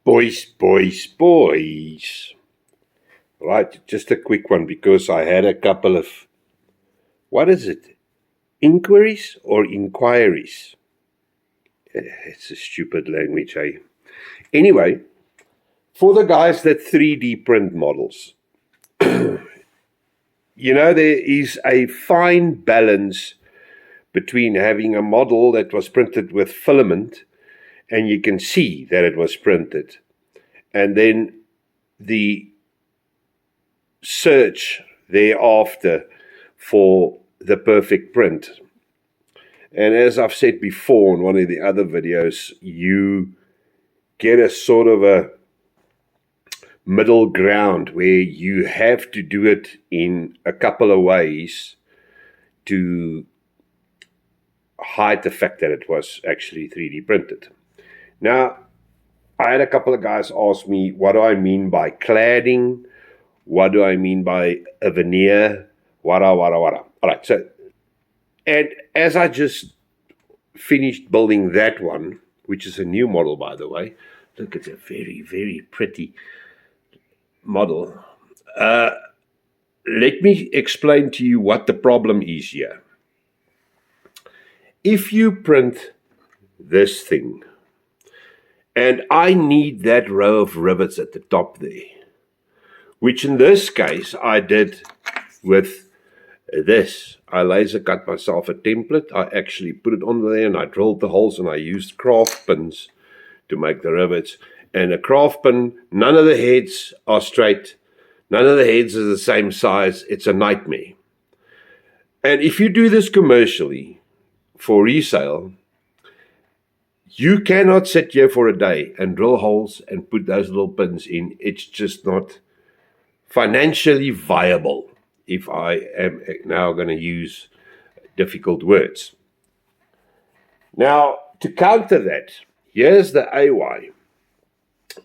Boys. Right, just a quick one because I had a couple of, what is it? Inquiries or inquiries? It's a stupid language, eh? Anyway, for the guys that 3D print models, there is a fine balance between having a model that was printed with filament and you can see that it was printed, and then the search thereafter for the perfect print. And as I've said before in one of the other videos, you get a sort of a middle ground where you have to do it in a couple of ways to hide the fact that it was actually 3D printed. Now, I had a couple of guys ask me, what do I mean by cladding? What do I mean by a veneer? Wada. All right, so, and as I just finished building that one, which is a new model, by the way. Look, it's a very, very pretty model. Let me explain to you what the problem is here. If you print this thing, and I need that row of rivets at the top there, which in this case I did with this. I laser cut myself a template. I actually put it on there and I drilled the holes and I used craft pins to make the rivets. And a craft pin, none of the heads are straight. None of the heads are the same size. It's a nightmare. And if you do this commercially for resale, you cannot sit here for a day and drill holes and put those little pins in. It's just not financially viable, if I am now going to use difficult words. Now, to counter that, here's the AY.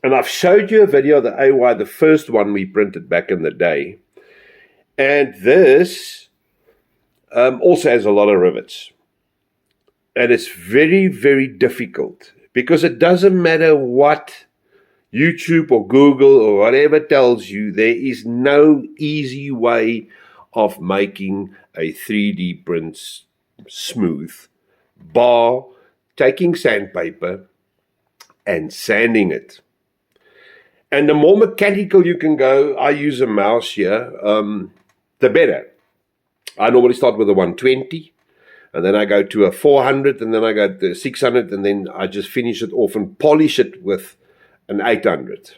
And I've showed you a video of the AY, the first one we printed back in the day. And this also has a lot of rivets. And it's very, very difficult because it doesn't matter what YouTube or Google or whatever tells you, there is no easy way of making a 3D print smooth, bar taking sandpaper and sanding it. And the more mechanical you can go, I use a mouse here, the better. I normally start with a 120. And then I go to a 400, and then I go to 600, and then I just finish it off and polish it with an 800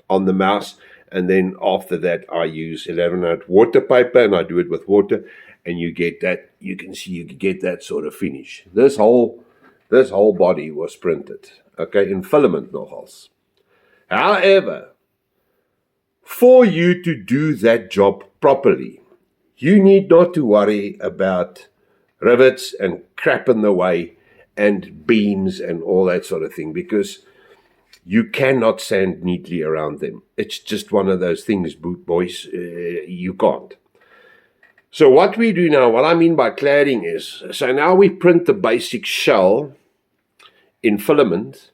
on the mouse. And then after that, I use 1100 water paper, and I do it with water, and you get that. You can see you get that sort of finish. This whole body was printed, okay, in filament nogals. However, for you to do that job properly, you need not to worry about rivets and crap in the way and beams and all that sort of thing, because you cannot sand neatly around them. It's just one of those things, boys, you can't. So what we do now, what I mean by cladding is, so now we print the basic shell in filament,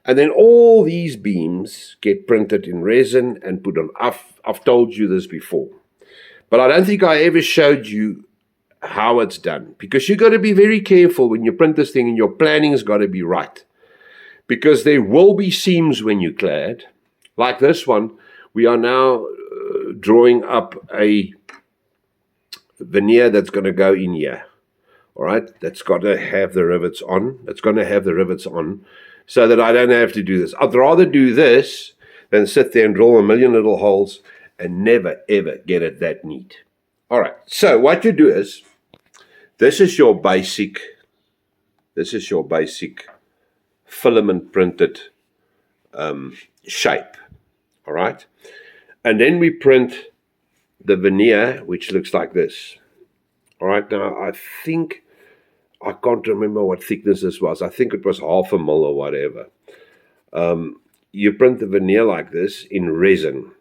and then all these beams get printed in resin and put on. I've told you this before, but I don't think I ever showed you how it's done, because you've got to be very careful when you print this thing, and your planning's got to be right, because there will be seams when you clad. Like this one, we are now drawing up a veneer that's going to go in here. All right, that's got to have the rivets on. That's going to have the rivets on, so that I don't have to do this. I'd rather do this than sit there and drill a million little holes and never ever get it that neat. All right, so what you do is, this is your basic filament printed shape, all right? And then we print the veneer, which looks like this. All right, now I can't remember what thickness this was. I think it was 0.5 mil or whatever. You print the veneer like this in resin,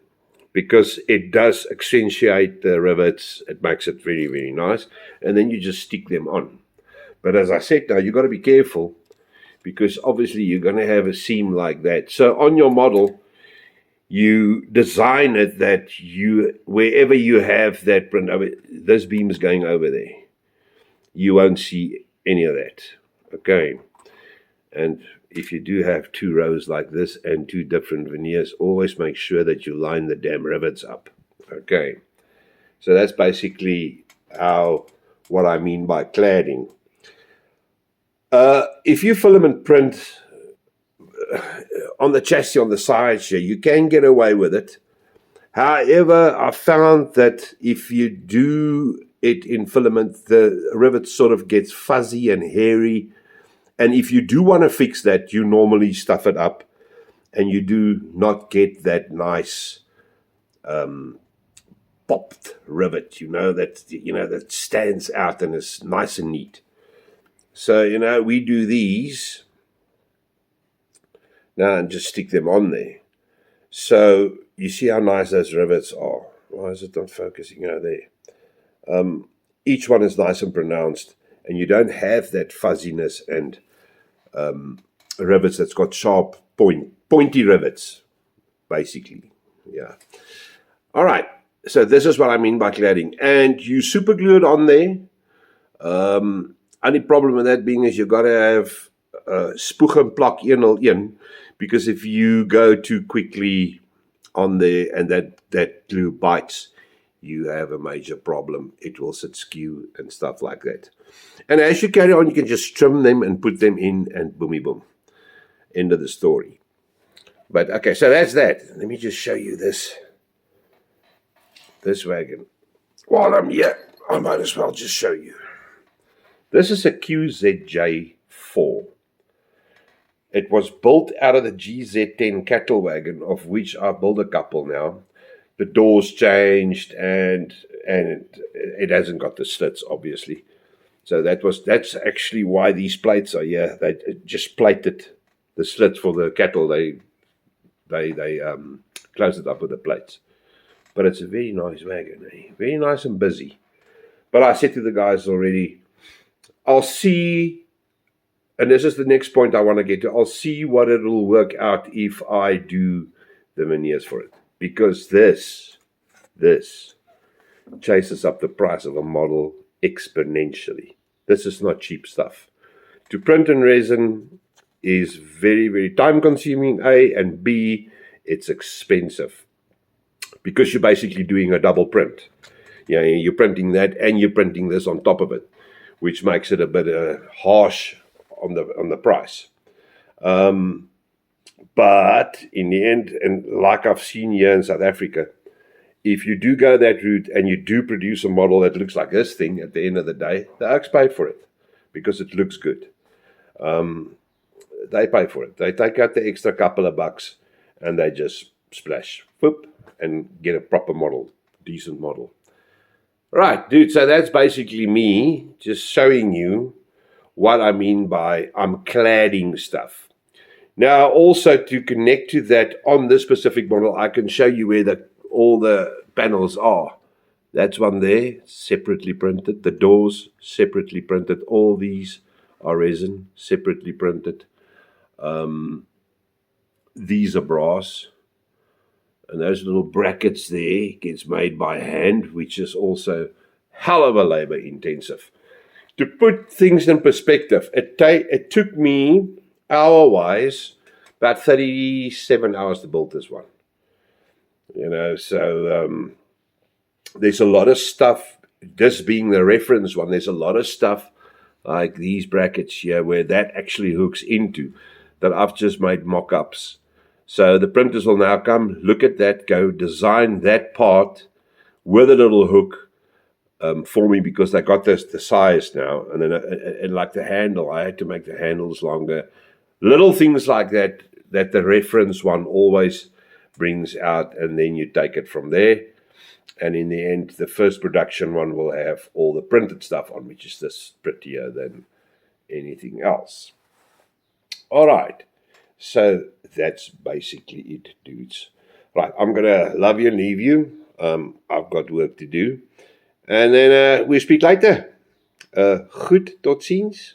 because it does accentuate the rivets. It makes it very, very nice. And then you just stick them on. But as I said, now you've got to be careful, because obviously you're going to have a seam like that. So on your model, you design it that wherever you have that print over, this beam is going over there. You won't see any of that. Okay. And if you do have 2 rows like this and 2 different veneers, always make sure that you line the damn rivets up. Okay. So that's basically what I mean by cladding. If you filament print on the chassis on the sides here, you can get away with it. However, I found that if you do it in filament, the rivet sort of gets fuzzy and hairy. And if you do want to fix that, you normally stuff it up and you do not get that nice popped rivet, that stands out and is nice and neat. So, we do these now and just stick them on there. So you see how nice those rivets are. Why is it not focusing there? Each one is nice and pronounced, and you don't have that fuzziness and rivets that's got sharp pointy rivets, basically. Yeah. All right. So this is what I mean by cladding. And you super glue it on there. Only problem with that being is you've got to have spoeg and plak 101, because if you go too quickly on there and that glue bites, you have a major problem. It will sit skew and stuff like that. And as you carry on, you can just trim them and put them in, and boomy boom. End of the story. But okay, so that's that. Let me just show you this wagon. While I'm here, I might as well just show you. This is a QZJ-4. It was built out of the GZ10 cattle wagon, of which I've built a couple now. The doors changed, and it hasn't got the slits, obviously. So that's actually why these plates are here. They just plated the slits for the cattle. They closed it up with the plates. But it's a very nice wagon, very nice and busy. But I said to the guys already, I'll see, and this is the next point I want to get to, I'll see what it'll work out if I do the veneers for it. Because this chases up the price of a model exponentially. This is not cheap stuff. To print in resin is very, very time consuming, A, and B, it's expensive. Because you're basically doing a double print. You're printing that and you're printing this on top of it, which makes it a bit harsh on the price. But in the end, and like I've seen here in South Africa, if you do go that route and you do produce a model that looks like this thing at the end of the day, the oaks pay for it because it looks good. They pay for it. They take out the extra couple of bucks and they just splash, whoop, and get a proper model, decent model. Right, dude, so that's basically me just showing you what I mean by I'm cladding stuff. Now, also to connect to that on this specific model, I can show you where all the panels are. That's one there, separately printed. The doors, separately printed. All these are resin, separately printed. These are brass. And those little brackets there gets made by hand, which is also hell of a labor intensive. To put things in perspective, it took me, hour-wise, about 37 hours to build this one. So there's a lot of stuff, this being the reference one, there's a lot of stuff like these brackets here where that actually hooks into, that I've just made mock-ups. So the printers will now come, look at that, go design that part with a little hook for me, because they got the size now. And then and like the handle, I had to make the handles longer. Little things like that the reference one always brings out, and then you take it from there. And in the end, the first production one will have all the printed stuff on, which is this prettier than anything else. All right. So that's basically it, dudes. Right, I'm going to love you and leave you. I've got work to do. And then we speak later. Goed, tot ziens.